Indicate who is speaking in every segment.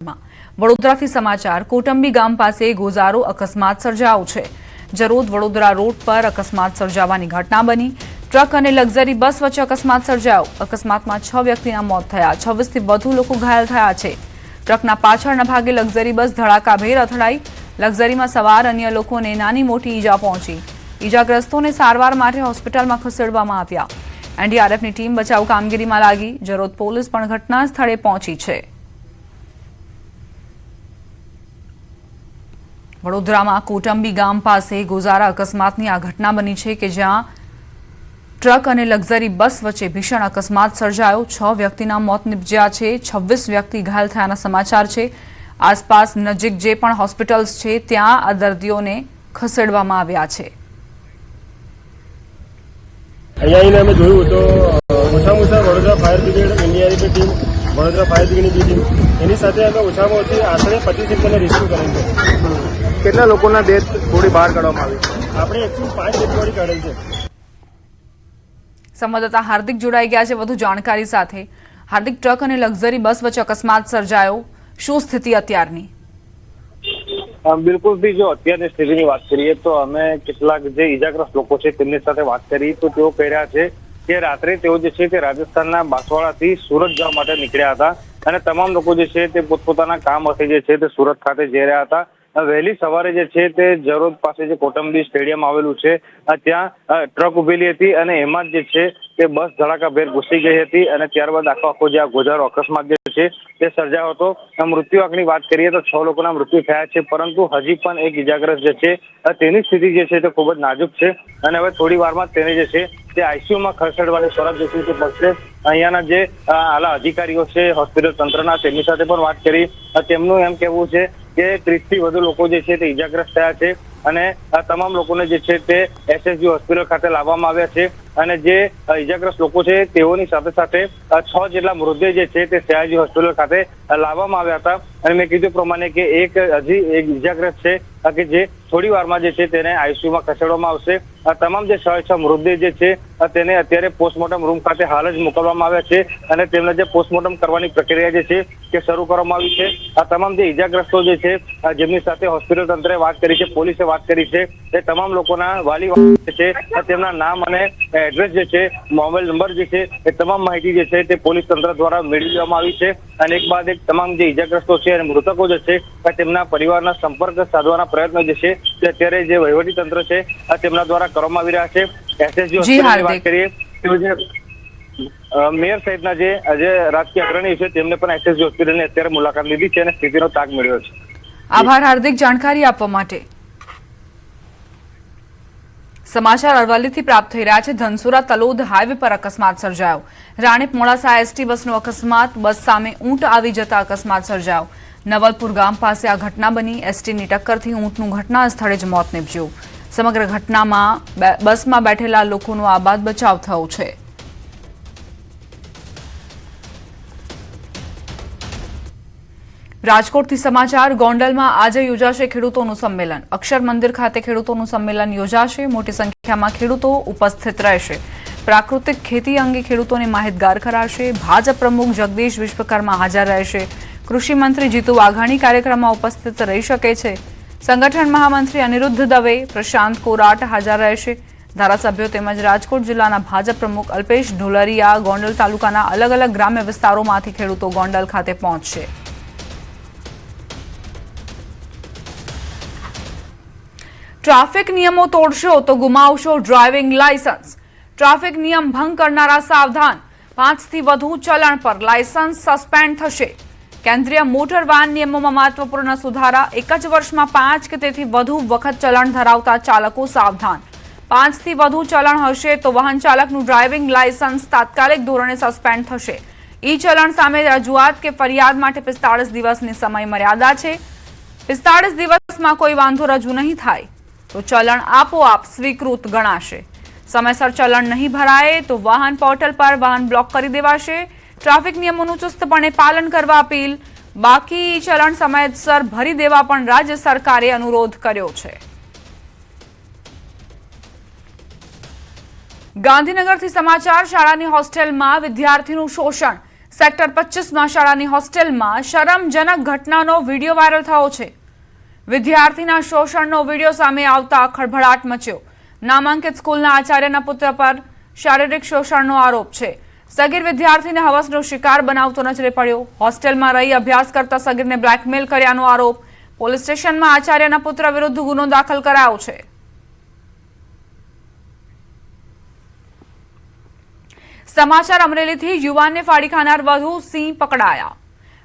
Speaker 1: વડોદરાથી સમાચાર કોટંબી ગામ પાસે ગોઝારો અકસ્માત સર્જાયો છે। જરોદ વડોદરા રોડ પર અકસ્માત સર્જાવાની ઘટના બની। ટ્રક અને લક્ઝરી બસ વચ્ચે અકસ્માત સર્જાયો। અકસ્માતમાં 6 વ્યક્તિના મોત થયા, 26 થી વધુ લોકો ઘાયલ થયા છે। ટ્રકના પાછળના ભાગે લક્ઝરી બસ ધડાકાભેર અથડાઈ। લક્ઝરીમાં સવાર અન્ય લોકોને નાની મોટી ઈજા પહોંચી। ઈજાગ્રસ્તોને સારવાર માટે હોસ્પિટલમાં ખસેડવામાં આવ્યા। એનડીઆરએફની ટીમ બચાવ કામગીરીમાં લાગી। જરોદ પોલીસ પણ ઘટના સ્થળે પહોંચી છે। વડોદરામાં કોટંબી ગામ પાસે ગોઝારા અકસ્માતની આ ઘટના બની છે કે જ્યાં ટ્રક અને લક્ઝરી બસ વચ્ચે ભીષણ અકસ્માત સર્જાયો। 6 વ્યક્તિના મોત નિપજ્યા છે, 26 વ્યક્તિ ઘાયલ થયાના સમાચાર છે। આસપાસ નજીક જે પણ હોસ્પિટલ્સ છે ત્યાં આ દર્દીઓને ખસેડવામાં આવ્યા છે।
Speaker 2: અહીંયા અમે જોયું તો ઓછામાં ઓછા વડોદરા ફાયર બ્રિગેડ, એનડીઆરએફની ટીમ, વડોદરા ફાયર બ્રિગેડની ટીમ, એની સાથે અમે ઓછામાં ઓછી આશરે 25 જણને રેસ્ક્યુ કરેલ છે।
Speaker 3: કેટલા લોકોના ડેથ થોડી બહાર કાઢવામાં આવી?
Speaker 2: આપણે એકચ્યુઅલી 5 ડેડ બોડી કાઢેલ છે।
Speaker 1: સંવાદદાતા હાર્દિક જોડાઈ ગયા છે વધુ જાણકારી સાથે। હાર્દિક, ટ્રક અને લક્ઝરી બસ વચ્ચે અકસ્માત સર્જાયો, શું સ્થિતિ અત્યારની?
Speaker 3: બિલકુલ થી જો અત્યારની સ્થિતિની વાત કરીએ તો અમે કેટલાક જે ઈજાગ્રસ્ત લોકો છે તેમની સાથે વાત કરી તો તેઓ કહી રહ્યા છે કે રાત્રે તેઓ જે છે તે રાજસ્થાનના બાંસવાડાથી સુરત જવા માટે નીકળ્યા હતા અને તમામ લોકો જે છે તે પોતપોતાના કામ અર્થે જે છે તે સુરત ખાતે જઈ રહ્યા હતા। વહેલી સવારે જે છે તે જરોદ પાસે જે કોટંબી સ્ટેડિયમ આવેલું છે ત્યાં ટ્રક ઉભેલી હતી અને એમાં જ જે છે તે બસ ધડાકાભેર ઘૂસી ગઈ હતી અને ત્યારબાદ આખો જે આ ગોઝારો અકસ્માત જે છે તે સર્જાયો હતો। મૃત્યુ આંકની વાત કરીએ તો 6 લોકોના મૃત્યુ થયા છે, પરંતુ હજી પણ એક ઈજાગ્રસ્ત જે છે તેની સ્થિતિ જે છે તે ખૂબ જ નાજુક છે અને હવે થોડી વારમાં તેને જે છે તે આઈસીયુમાં ખસેડવાની ફરજ જે છે તે પડશે। અહીંયાના જે આલા અધિકારીઓ છે હોસ્પિટલ તંત્રના તેમની સાથે પણ વાત કરી। તેમનું એમ કહેવું છે કે 30 થી વધુ લોકો જે છે તે ઈજાગ્રસ્ત થયા છે અને આ તમામ લોકોને જે છે તે એસએસજી હોસ્પિટલ ખાતે લાવવામાં આવ્યા છે અને જે ઈજાગ્રસ્ત લોકો છે તેઓની સાથે સાથે 6 જેટલા મૃતદેહ જે છે તે સયાજી હોસ્પિટલ ખાતે લાવવામાં આવ્યા હતા। અને મેં કીધું પ્રમાણે કે એક ઈજાગ્રસ્ત છે કે જે થોડી વારમાં જે છે તેને આઈસીયુમાં ખસેડવામાં આવશે। તમામ જે 6 મૃતદેહ જે છે તેને અત્યારે પોસ્ટમોર્ટમ રૂમ ખાતે હાલ જ મોકલવામાં આવ્યા છે અને તેમને જે પોસ્ટમોર્ટમ કરવાની પ્રક્રિયા જે છે તે શરૂ કરવામાં આવી છે। આ તમામ જે ઈજાગ્રસ્તો જે છે જેમની સાથે હોસ્પિટલ તંત્રે વાત કરી છે, પોલીસે વાત કરી છે, તે તમામ લોકોના વાલી છે તેમના નામ અને એડ્રેસ જે છે, મોબાઈલ નંબર જે છે એ તમામ માહિતી જે છે તે પોલીસ તંત્ર દ્વારા મેળવી લેવામાં આવી છે અને એક બાદ એક તમામ જે ઈજાગ્રસ્તો છે અને મૃતકો જે છે તેમના પરિવારના સંપર્ક સાધવાના પ્રયત્નો જે છે તે અત્યારે જે વહીવટી તંત્ર છે તેમના દ્વારા કરવામાં આવી રહ્યા છે। એસએસજી હોસ્પિટલની વાત કરીએ તો જે મેયર સહિતના જે રાજકીય અગ્રણી છે તેમને પણ એસએસજી હોસ્પિટલની અત્યારે મુલાકાત લીધી છે અને સ્થિતિનો તાગ મેળવ્યો છે।
Speaker 1: આભાર હાર્દિક, જાણકારી આપવા માટે। સમાચાર અરવલ્લીથી પ્રાપ્ત થઈ રહ્યા છે। ધનસુરા તલોદ હાઈવે પર અકસ્માત સર્જાયો। રાણીપ મોડાસા એસટી બસનો અકસ્માત, બસ સામે ઊંટ આવી જતા અકસ્માત સર્જાયો। નવલપુર ગામ પાસે આ ઘટના બની। એસટીની ટક્કરથી ઊંટનું ઘટના સ્થળે જ મોત નીપજ્યું। સમગ્ર ઘટનામાં બસમાં બેઠેલા લોકોનો આબાદ બચાવ થયો છે। રાજકોટથી સમાચાર ગોંડલમાં આજે યોજાશે ખેડૂતોનું સંમેલન। અક્ષર મંદિર ખાતે ખેડૂતોનું સંમેલન યોજાશે। મોટી સંખ્યામાં ખેડૂતો ઉપસ્થિત રહેશે। પ્રાકૃતિક ખેતી અંગે ખેડૂતોને માહિતગાર કરાશે। ભાજપ પ્રમુખ જગદીશ વિશ્વકર્મા હાજર રહેશે। કૃષિ મંત્રી જીતુ વાઘાણી કાર્યક્રમમાં ઉપસ્થિત રહી શકે છે। સંગઠન મહામંત્રી અનિરુદ્ધ દવે, પ્રશાંત કોરાટ હાજર રહેશે। ધારાસભ્યો તેમજ રાજકોટ જિલ્લાના ભાજપ પ્રમુખ અલ્પેશ ઢોલરિયા ગોંડલ તાલુકાના અલગ અલગ ગ્રામ્ય વિસ્તારોમાંથી ખેડૂતો ગોંડલ ખાતે પહોંચશે। ટ્રાફિક નિયમો તોડશો તો ગુમાવશો ડ્રાઇવિંગ લાયસન્સ। ટ્રાફિક નિયમ ભંગ કરનારા સાવધાન, 5 થી વધુ ચલણ પર લાયસન્સ સસ્પેન્ડ થશે। કેન્દ્રીય મોટર વાહન નિયમોમાં મહત્વપૂર્ણ સુધારા। એક જ વર્ષમાં 5 કે તેથી વધુ વખત ચલણ ધરાવતા ચાલકો સાવધાન। 5 થી વધુ ચલણ હશે તો વાહન ચાલકનું ડ્રાઇવિંગ લાયસન્સ તાત્કાલિક ધોરણે સસ્પેન્ડ થશે। ઈ ચલણ સામે રજૂઆત કે ફરિયાદ માટે 45 દિવસની સમય મર્યાદા છે। 45 દિવસમાં કોઈ વાંધો રજૂ નહીં થાય તો ચલણ આપોઆપ સ્વીકૃત ગણાશે। સમયસર ચલણ નહીં ભરાય તો વાહન પોર્ટલ પર વાહન બ્લોક કરી દેવાશે। ટ્રાફિક નિયમોનું ચુસ્તપણે પાલન કરવા અપીલ। બાકી ચલણ સમયસર ભરી દેવા પણ રાજ્ય સરકારે અનુરોધ કર્યો છે। ગાંધીનગરથી સમાચાર, શાળાની હોસ્ટેલમાં વિદ્યાર્થીનું શોષણ। સેક્ટર 25માં શાળાની હોસ્ટેલમાં શરમજનક ઘટનાનો વિડીયો વાયરલ થયો છે. વિદ્યાર્થીના શોષણનો વિડીયો સામે આવતા ખળભળાટ મચ્યો. નામાંકિત સ્કૂલના આચાર્યના પુત્ર પર શારીરિક શોષણનો આરોપ છે. સગીર વિદ્યાર્થીને હવસનો શિકાર બનાવતો નજરે પડ્યો. હોસ્ટેલમાં રહી અભ્યાસ કરતા સગીરને બ્લેકમેલ કર્યાનો આરોપ. પોલીસ સ્ટેશનમાં આચાર્યના પુત્ર વિરુદ્ધ ગુનો દાખલ કરાયો છે. સમાચાર અમરેલીથી યુવાનને ફાડી ખાનાર વધુ સિંહ પકડાયા.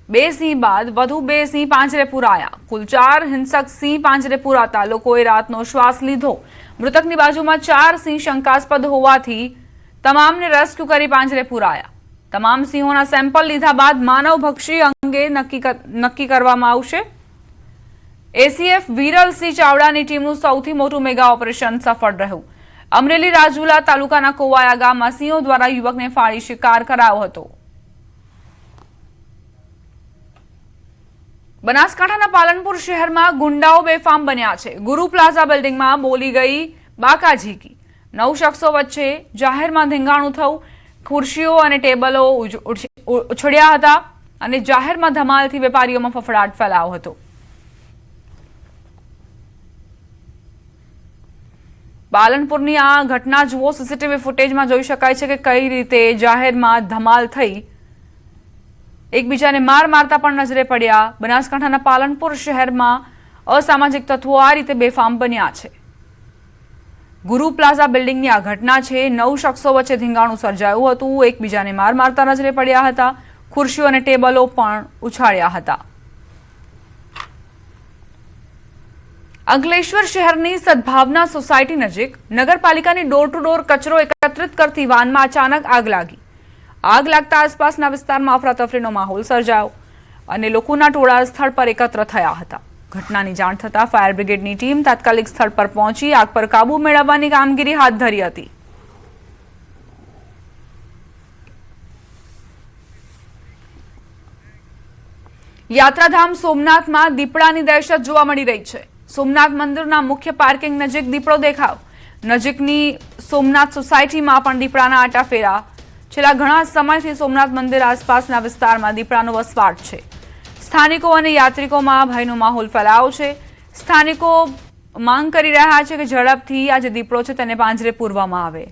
Speaker 1: 2 સિંહ બાદ વધુ 2 સિંહ પાંજરે પુરાયા. કુલ 4 હિંસક સિંહ પાંજરે પુરાતા લોકોએ રાતનો શ્વાસ લીધો. મૃતકની બાજુમાં 4 સિંહ શંકાસ્પદ હોવાથી તમામને રેસ્ક્યુ કરી પાંજરે પુરાયા. તમામ સિંહોના સેમ્પલ લીધા બાદ માનવભક્ષી અંગે નક્કી કરવામાં આવશે. એસીએફ વિરલસિંહ ચાવડાની ટીમનું સૌથી મોટું મેગા ઓપરેશન સફળ રહ્યું. અમરેલી રાજુલા તાલુકાના કોવાયા ગામમાં સિંહો દ્વારા યુવકને ફાડી શિકાર કરાયો હતો. બનાસકાંઠાના પાલનપુર શહેરમાં ગુંડાઓ બેફામ બન્યા છે. ગુરુ પ્લાઝા બિલ્ડિંગમાં બોલી ગઈ બાકાઝીકી. 9 શખ્સો વચ્ચે જાહેરમાં ધીંગાણું થયું. ખુરશીઓ અને ટેબલો ઉછળ્યા હતા અને જાહેરમાં ધમાલથી વેપારીઓમાં ફફડાટ ફેલાયો હતો. પાલનપુરની આ ઘટના જુઓ. સીસીટીવી ફૂટેજમાં જોઈ શકાય છે કે કઈ રીતે જાહેરમાં ધમાલ થઈ. એકબીજાને માર મારતા પણ નજરે પડ્યા. બનાસકાંઠાના પાલનપુર શહેરમાં અસામાજિક તત્વો આ રીતે બેફામ બન્યા છે. ગુરુ પ્લાઝા બિલ્ડિંગની આ ઘટના છે. 9 શખ્સો વચ્ચે ધીંગાણું સર્જાયું હતું. એકબીજાને માર મારતા નજરે પડ્યા હતા. ખુરશીઓ અને ટેબલો પણ ઉછાળ્યા હતા. અંકલેશ્વર શહેરની સદભાવના સોસાયટી નજીક નગરપાલિકાની ડોર ટુ ડોર કચરો એકત્રિત કરતી વાનમાં અચાનક આગ લાગી. આગ લાગતા આસપાસના વિસ્તારમાં અફરાતફરીનો માહોલ સર્જાયો અને લોકોના ટોળા સ્થળ પર એકત્ર થયા હતા. ઘટનાની જાણ થતાં ફાયર બ્રિગેડની ટીમ તાત્કાલિક સ્થળ પર પહોંચી આગ પર કાબુ મેળવવાની કામગીરી હાથ ધરી હતી. યાત્રાધામ સોમનાથમાં દીપડાની દહેશત જોવા મળી રહી છે. સોમનાથ મંદિરના મુખ્ય પાર્કિંગ નજીક દીપડો દેખાયો. નજીકની સોમનાથ સોસાયટીમાં પણ દીપડાના આટા ફેરા. છેલ્લા ઘણા સમયથી સોમનાથ મંદિર આસપાસના વિસ્તારમાં દીપડાનો વસવાટ છે. સ્થાનિકો અને યાત્રિકોમાં ભયનો માહોલ ફેલાયો છે. સ્થાનિકો માંગ કરી રહ્યા છે કે ઝડપથી આ જે દીપડો છે તેને પાંજરે પૂરવામાં આવે.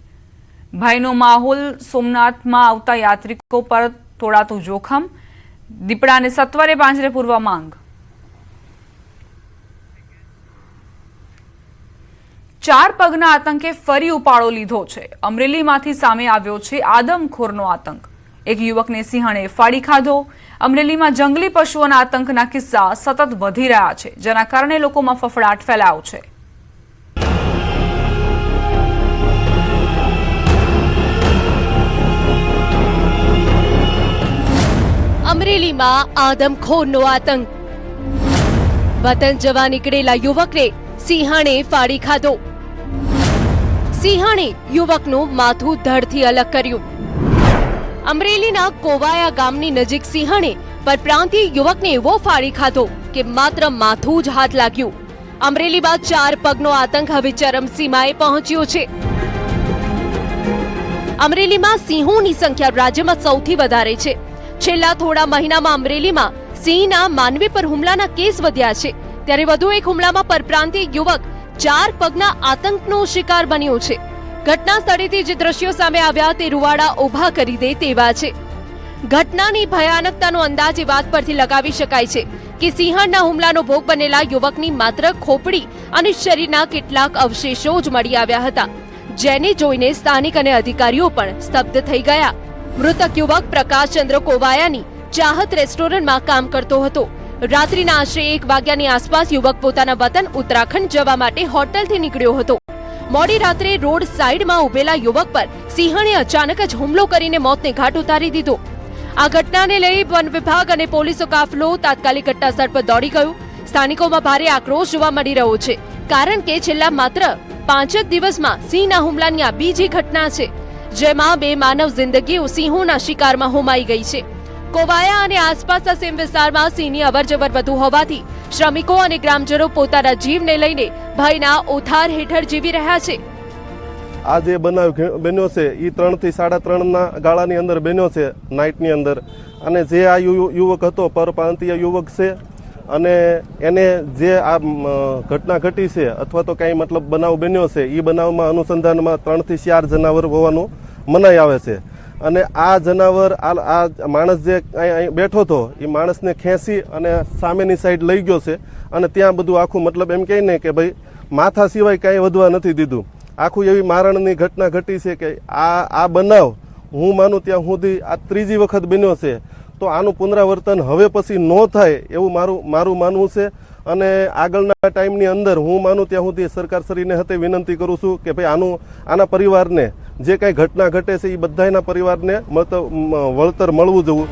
Speaker 1: ભયનો માહોલ. સોમનાથમાં આવતા યાત્રિકો પર તોડાતું જોખમ. દીપડાને સત્વરે પાંજરે પૂરવા માંગ. 4 પગના આતંકે ફરી ઉપાડો લીધો છે. અમરેલીમાંથી સામે આવ્યો છે આદમખોરનો આતંક. એક યુવકને સિંહણે ફાડી ખાધો. અમરેલીમાં જંગલી પશુઓના આતંકના કિસ્સા સતત વધી રહ્યા છે, જેના કારણે લોકોમાં ફફડાટ ફેલાયો છે.
Speaker 4: અમરેલીમાં આદમખોરનો આતંક. વતન જવા નીકળેલા યુવકને સિંહણે ફાડી ખાધો. સિંહણે યુવકનું માથું ધડથી અલગ કર્યું. અમરેલીના કોવાયા ગામની નજીક સિંહણે પરપ્રાંતીય યુવકને એવો ફાડી ખાધો કે માત્ર માથું જ હાથ લાગ્યું. અમરેલીમાં 4 પગનો આતંક હવે ચરમસીમાએ પહોંચ્યો છે. અમરેલીમાં સિંહોની સંખ્યા રાજ્યમાં સૌથી વધારે છે. છેલ્લા થોડા મહિનામાં અમરેલીમાં સિંહના માનવી પર હુમલાના કેસ વધ્યા છે. ત્યારે વધુ એક હુમલામાં પરપ્રાંતીય યુવક 4 પગના આતંકનો શિકાર બન્યો છે. ઘટના સ્થળેથી જે દ્રશ્યો સામે આવ્યા તે રૂવાડા ઉભા કરી દે તેવા છે. ઘટનાની ભયાનકતાનો અંદાજ એ વાત પરથી લગાવી શકાય છે કે સિંહણના હુમલાનો ભોગ બનેલા યુવકની માત્ર ખોપડી અને શરીરના કેટલાક અવશેષો જ મળી આવ્યા હતા, જેને જોઈને સ્થાનિક અને અધિકારીઓ પણ સ્તબ્ધ થઈ ગયા. મૃતક યુવક પ્રકાશચંદ્ર કોવાયાની ચાહત રેસ્ટોરન્ટમાં કામ કરતો હતો. રાત્રિના આશરે 1 વાગ્યાની આસપાસ યુવક પોતાના વતન ઉત્તરાખંડ જવા માટે હોટલથી નીકળ્યો હતો. મોડી રાત્રે રોડ સાઈડમાં ઉભેલા યુવક પર સિંહણે અચાનક જ હુમલો કરીને મોતને ઘાટ ઉતારી દીધો. આ ઘટનાને લઈ વન વિભાગ અને પોલીસનો કાફલો તાત્કાલિક ઘટનાસ્થળ પર દોડી ગયો. સ્થાનિકોમાં ભારે આક્રોશ જોવા મળી રહ્યો છે, કારણ કે છેલ્લા માત્ર 5 જ દિવસમાં સિંહના હુમલાની આ બીજી ઘટના છે, જેમાં 2 માનવ જિંદગીઓ સિંહોના શિકારમાં હોમાઈ ગઈ છે. કોવાયા અને આસપાસના સીમ વિસ્તારમાં સિંહની અવરજવર વધુ હોવાથી શ્રમિકો અને ગ્રામજનો પોતાના જીવને લઈને ભયના ઓથાર હેઠળ જીવી રહ્યા છે.
Speaker 5: આ જે બનાવ બન્યો છે એ 3 થી 3:30 ગાળાની અંદર બન્યો છે નાઇટની અંદર. અને જે આ યુવક હતો પરપ્રાંતીય યુવક છે અને એને જે આ ઘટના ઘટી છે અથવા તો કાંઈ મતલબ બનાવ બન્યો છે એ બનાવમાં અનુસંધાનમાં 3 થી 4 જનાવર હોવાનું મનાઈ આવે છે. અને આ જનાવર આ માણસ જે અહીં બેઠો હતો એ માણસને ખેંચી અને સામેની સાઈડ લઈ ગયો છે અને ત્યાં બધું આખું મતલબ એમ કહે ને કે ભાઈ માથા સિવાય કાંઈ વધવા નથી દીધું. આખું એવી મારણની ઘટના ઘટી છે કે આ બનાવ હું માનું ત્યાં સુધી આ 3જી વખત બન્યો છે. તો આનું પુનરાવર્તન હવે પછી ન થાય એવું મારું માનવું છે. અને આગળના ટાઈમની અંદર હું માનું ત્યાં સુધી સરકારશ્રીને હતે વિનંતી કરું છું કે ભાઈ આના પરિવારને જે કાંઈ ઘટના ઘટે છે એ બધાના પરિવારને વળતર મળવું જોઈએ.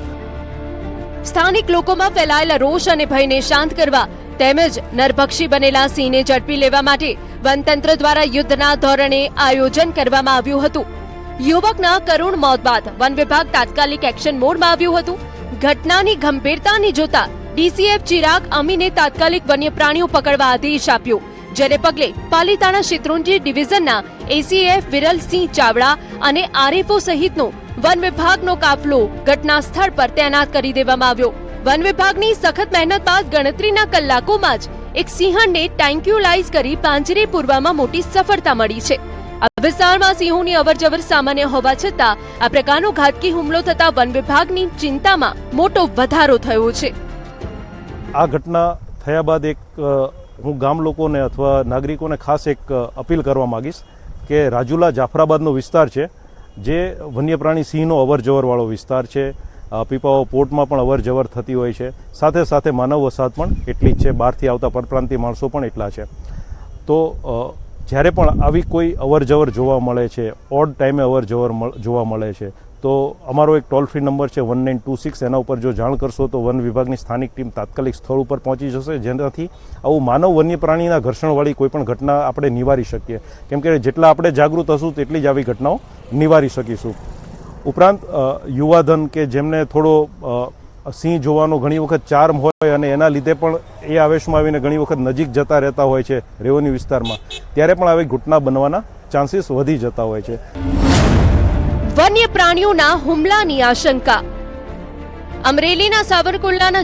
Speaker 4: સ્થાનિક લોકોમાં ફેલાયેલા રોષ અને ભયને શાંત કરવા તેમજ નરભક્ષી બનેલા સિંહને ઝડપી લેવા માટે વનતંત્ર દ્વારા યુદ્ધના ધોરણે આયોજન કરવામાં આવ્યું હતું. યુવકના કરુણ મોત બાદ વન વિભાગ તાત્કાલિક એક્શન મોડમાં આવ્યું હતું. ઘટનાની ગંભીરતાને જોતા ડીસીએફ ચિરાગ અમીને તાત્કાલિક વન્ય પ્રાણીઓ પકડવા આદેશ આપ્યો. જેને પગલે પાલીતાણા શેત્રુંજી ડિવિઝનના એસીએફ વિરલસિંહ ચાવડા અને આરએફઓ સહિતનો વન વિભાગનો કાફલો ઘટના સ્થળ પર તૈનાત કરી દેવામાં આવ્યો. વન વિભાગની સખત મહેનત બાદ ગણતરીના કલાકોમાં જ એક સિંહણને ટ્રેન્ક્યુલાઇઝ કરી પાંજરે પૂરવામાં મોટી સફળતા મળી છે. આ વિસ્તારમાં સિંહોની અવરજવર સામાન્ય હોવા છતાં આ પ્રકારનો ઘાતકી હુમલો થતા વન વિભાગની ચિંતામાં મોટો વધારો થયો છે.
Speaker 6: આ ઘટના થયા બાદ હું ગામ લોકોને અથવા નાગરિકોને ખાસ એક અપીલ કરવા માંગીશ કે રાજુલા જાફરાબાદનો વિસ્તાર છે જે વન્યપ્રાણી સિંહનો અવરજવરવાળો વિસ્તાર છે. પીપાવાવ પોર્ટમાં પણ અવરજવર થતી હોય છે. સાથે સાથે માનવ વસાહત પણ એટલી જ છે. બહારથી આવતા પરપ્રાંતીય માણસો પણ એટલા છે. તો જ્યારે પણ આવી કોઈ અવરજવર જોવા મળે છે, ઓડ ટાઈમે અવરજવર જોવા મળે છે, તો અમારો એક ટોલ ફ્રી નંબર છે 1926. એના ઉપર જો જાણ કરશો તો વન વિભાગની સ્થાનિક ટીમ તાત્કાલિક સ્થળ ઉપર પહોંચી જશે, જેનાથી આવું માનવ વન્ય પ્રાણીના ઘર્ષણવાળી કોઈ પણ ઘટના આપણે નિવારી શકીએ. કેમ કે જેટલા આપણે જાગૃત હશું તેટલી જ આવી ઘટનાઓ નિવારી શકીશું. ઉપરાંત યુવાધન કે જેમને થોડો સિંહ જોવાનો ઘણી વખત ચાર્મ હોય અને એના લીધે પણ એ આવેશમાં આવીને ઘણી વખત નજીક જતા રહેતા હોય છે રેવન્યુ વિસ્તારમાં, ત્યારે પણ આવી ઘટના બનવાના ચાન્સીસ વધી જતા હોય છે.
Speaker 4: વન્ય પ્રાણીઓના હુમલાની આશંકા. અમરેલીના સાવરકુંડલાના